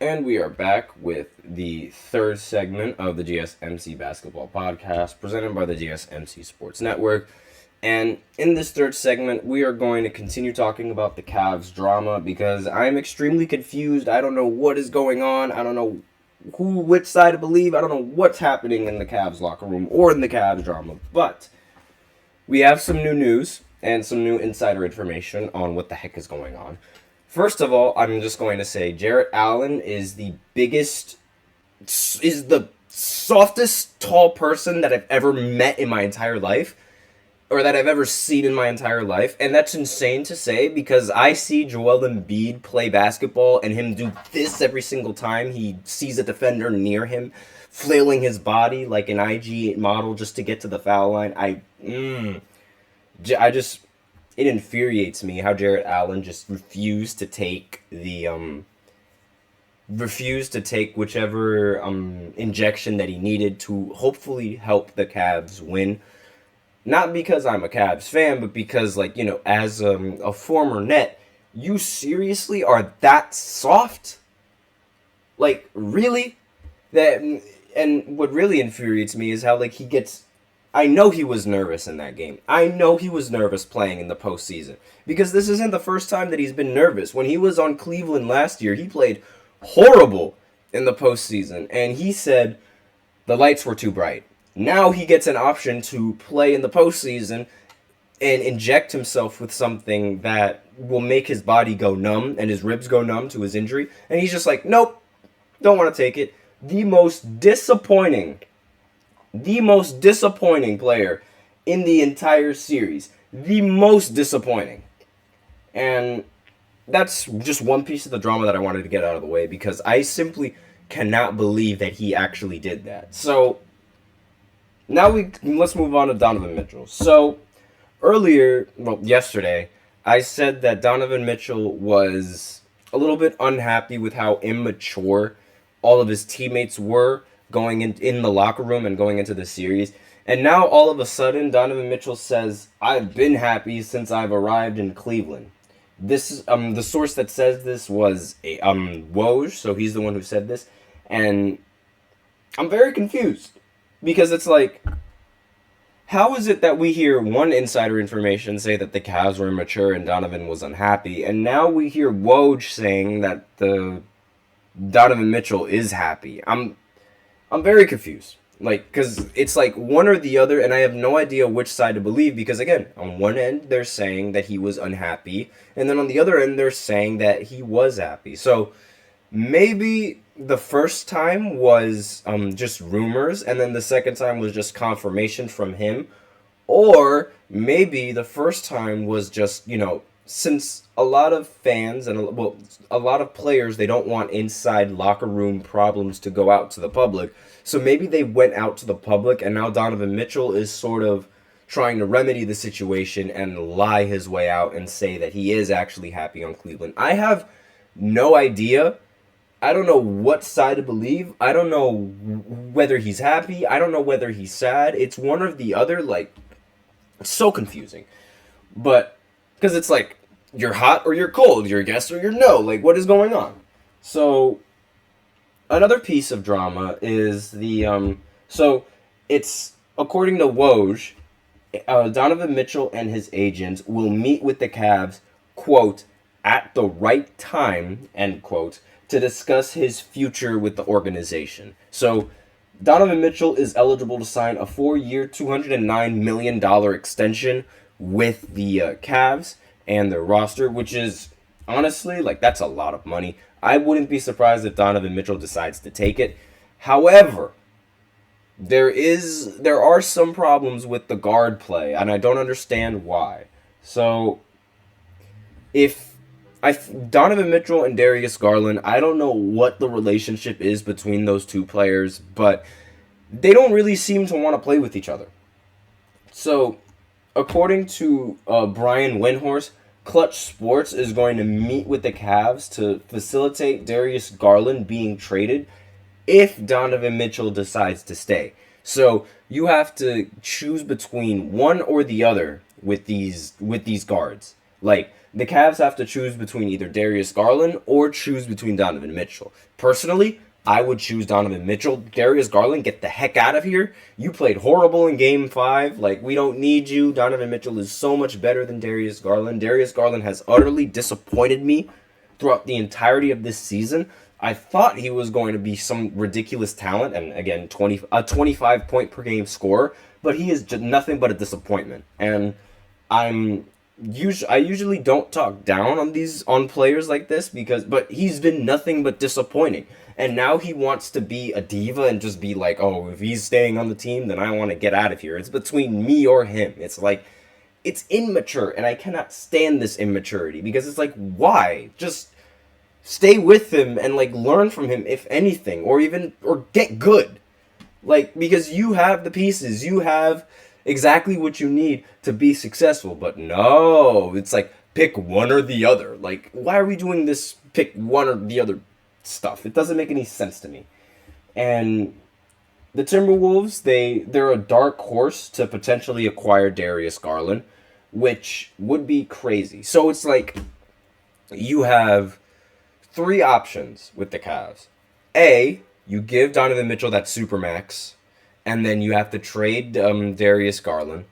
And we are back with the third segment of the GSMC Basketball Podcast presented by the GSMC Sports Network. And in this third segment, we are going to continue talking about the Cavs drama because I'm extremely confused. I don't know what is going on. I don't know which side to believe. I don't know what's happening in the Cavs locker room or in the Cavs drama. But we have some new news and some new insider information on what the heck is going on. First of all, I'm just going to say Jarrett Allen is the softest tall person that I've ever met in my entire life, or that I've ever seen in my entire life. And that's insane to say because I see Joel Embiid play basketball and him do this every single time he sees a defender near him, flailing his body like an IG model just to get to the foul line. It infuriates me how Jarrett Allen just refused to take whichever injection that he needed to hopefully help the Cavs win. Not because I'm a Cavs fan, but because, as a former Net, you seriously are that soft? Like, really? And what really infuriates me is how, he gets... I know he was nervous in that game. I know he was nervous playing in the postseason. Because this isn't the first time that he's been nervous. When he was on Cleveland last year, he played horrible in the postseason. And he said the lights were too bright. Now he gets an option to play in the postseason and inject himself with something that will make his body go numb and his ribs go numb to his injury. And he's just like, nope, don't want to take it. The most disappointing player in the entire series. The most disappointing. And that's just one piece of the drama that I wanted to get out of the way because I simply cannot believe that he actually did that. So, now let's move on to Donovan Mitchell. So, yesterday, I said that Donovan Mitchell was a little bit unhappy with how immature all of his teammates were going in the locker room and going into the series. And now, all of a sudden, Donovan Mitchell says, I've been happy since I've arrived in Cleveland. This is, the source that says this was Woj, so he's the one who said this. And I'm very confused. Because it's like, how is it that we hear one insider information say that the Cavs were immature and Donovan was unhappy, and now we hear Woj saying that the Donovan Mitchell is happy? I'm very confused. Because it's like one or the other, and I have no idea which side to believe, because again, on one end, they're saying that he was unhappy, and then on the other end, they're saying that he was happy. So, maybe the first time was just rumors, and then the second time was just confirmation from him. Or maybe the first time was just, since a lot of fans and a lot of players, they don't want inside locker room problems to go out to the public. So maybe they went out to the public, and now Donovan Mitchell is sort of trying to remedy the situation and lie his way out and say that he is actually happy on Cleveland. I have no idea. I don't know what side to believe. I don't know whether he's happy. I don't know whether he's sad. It's one or the other. It's so confusing. But, because it's like, you're hot or you're cold. You're yes or you're no. What is going on? So, another piece of drama is it's, according to Woj, Donovan Mitchell and his agent will meet with the Cavs, quote, at the right time, end quote, to discuss his future with the organization. So, Donovan Mitchell is eligible to sign a 4-year, $209 million extension with the Cavs and their roster, which is, honestly, that's a lot of money. I wouldn't be surprised if Donovan Mitchell decides to take it. However, there are some problems with the guard play, and I don't understand why. So, Donovan Mitchell and Darius Garland, I don't know what the relationship is between those two players, but they don't really seem to want to play with each other. So, according to Brian Windhorst, Clutch Sports is going to meet with the Cavs to facilitate Darius Garland being traded if Donovan Mitchell decides to stay. So, you have to choose between one or the other with these guards. Like, the Cavs have to choose between either Darius Garland or choose between Donovan Mitchell. Personally, I would choose Donovan Mitchell. Darius Garland, get the heck out of here. You played horrible in Game 5. Like, we don't need you. Donovan Mitchell is so much better than Darius Garland. Darius Garland has utterly disappointed me throughout the entirety of this season. I thought he was going to be some ridiculous talent, and again, a 25 point per game scorer, but he is just nothing but a disappointment. And I usually don't talk down on players like this but he's been nothing but disappointing. And now he wants to be a diva and just be like, oh, if he's staying on the team, then I want to get out of here. It's between me or him. It's like, it's immature, and I cannot stand this immaturity because it's like, why? Just stay with him and like learn from him, if anything, or get good. Like, because you have the pieces, you have exactly what you need to be successful. But no, it's like, pick one or the other. Like, why are we doing this pick one or the other stuff? It doesn't make any sense to me. And the Timberwolves, they're a dark horse to potentially acquire Darius Garland, which would be crazy. So it's like, you have three options with the Cavs. A, you give Donovan Mitchell that supermax, and then you have to trade Darius Garland.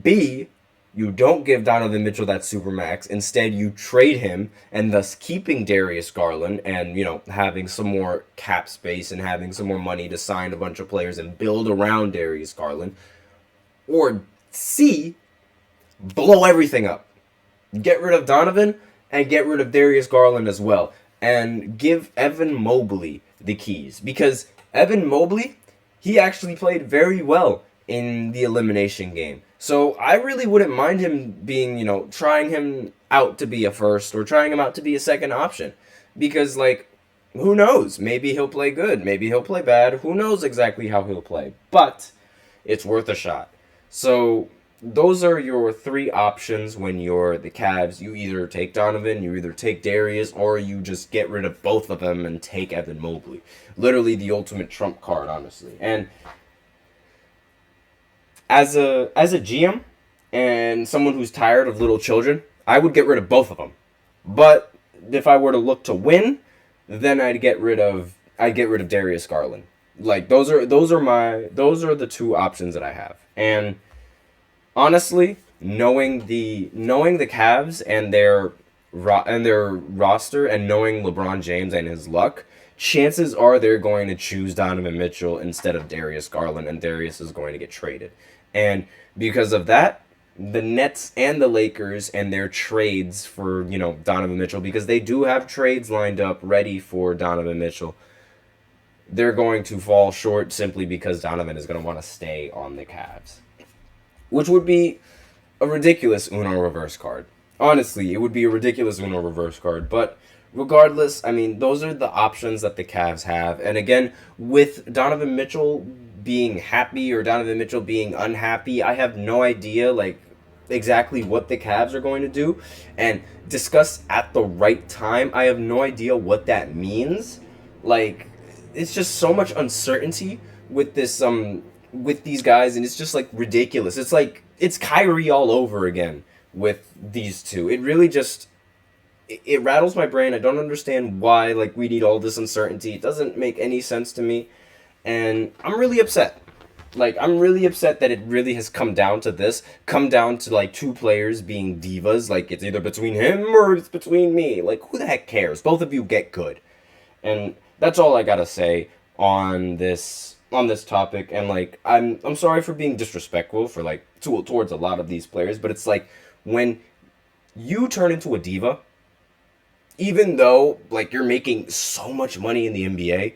B, you don't give Donovan Mitchell that supermax. Instead, you trade him, and thus keeping Darius Garland and, having some more cap space and having some more money to sign a bunch of players and build around Darius Garland. Or C, blow everything up. Get rid of Donovan and get rid of Darius Garland as well. And give Evan Mobley the keys. Because Evan Mobley, he actually played very well in the elimination game. So I really wouldn't mind him being, trying him out to be a first or trying him out to be a second option. Because, who knows? Maybe he'll play good. Maybe he'll play bad. Who knows exactly how he'll play? But it's worth a shot. So those are your three options when you're the Cavs. You either take Donovan, you either take Darius, or you just get rid of both of them and take Evan Mobley. Literally the ultimate trump card, honestly. And as a GM and someone who's tired of little children, I would get rid of both of them. But if I were to look to win, then I'd get rid of Darius Garland. Like, those are the two options that I have. And honestly, knowing the Cavs and their roster, and knowing LeBron James and his luck, chances are they're going to choose Donovan Mitchell instead of Darius Garland, and Darius is going to get traded. And because of that, the Nets and the Lakers and their trades for, Donovan Mitchell, because they do have trades lined up ready for Donovan Mitchell, they're going to fall short simply because Donovan is going to want to stay on the Cavs. Which would be a ridiculous Uno reverse card. Honestly, it would be a ridiculous Uno reverse card. But regardless, those are the options that the Cavs have. And again, with Donovan Mitchell being happy or Donovan Mitchell being unhappy, I have no idea, exactly what the Cavs are going to do. And discuss at the right time, I have no idea what that means. It's just so much uncertainty with this, with these guys, and it's just ridiculous. It's Kyrie all over again with these two. It really just it rattles my brain. I don't understand why we need all this uncertainty. It doesn't make any sense to me, and I'm really upset. I'm really upset that it really has come down to two players being divas. It's either between him or it's between me. Who the heck cares? Both of you get good. And that's all I gotta say on this topic. And I'm sorry for being disrespectful for towards a lot of these players, but it's when you turn into a diva, even though you're making so much money in the NBA,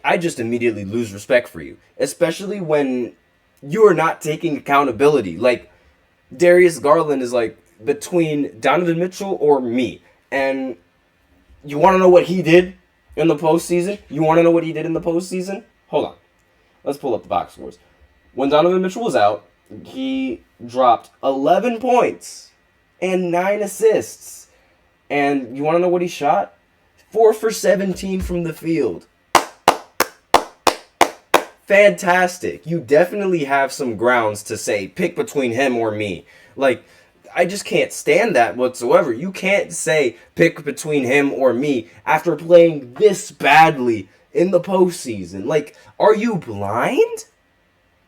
I just immediately lose respect for you, especially when you're not taking accountability. Darius Garland is between Donovan Mitchell or me, and you want to know what he did in the postseason? Hold on. Let's pull up the box scores. When Donovan Mitchell was out, he dropped 11 points and 9 assists. And you want to know what he shot? 4 for 17 from the field. Fantastic. You definitely have some grounds to say, pick between him or me. I just can't stand that whatsoever. You can't say pick between him or me after playing this badly in the postseason. Like, are you blind?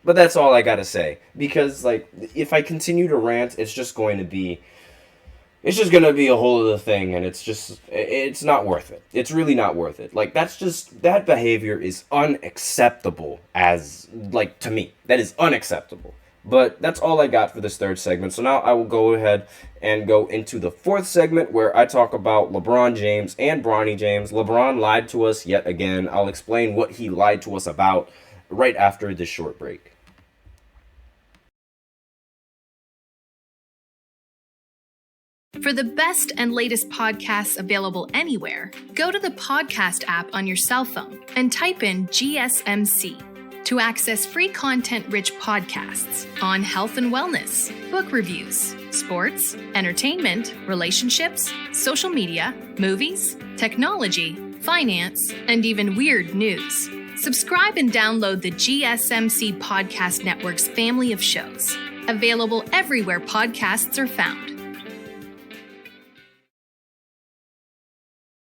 But that's all I gotta say. Because, like, if I continue to rant, it's just going to be a whole other thing, and it's not worth it. It's really not worth it. Like, that behavior is unacceptable to me. That is unacceptable. But that's all I got for this third segment. So now I will go ahead and go into the fourth segment where I talk about LeBron James and Bronny James. LeBron lied to us yet again. I'll explain what he lied to us about right after this short break. For the best and latest podcasts available anywhere, go to the podcast app on your cell phone and type in GSMC to access free content-rich podcasts on health and wellness, book reviews, sports, entertainment, relationships, social media, movies, technology, finance, and even weird news. Subscribe and download the GSMC Podcast Network's family of shows, available everywhere podcasts are found.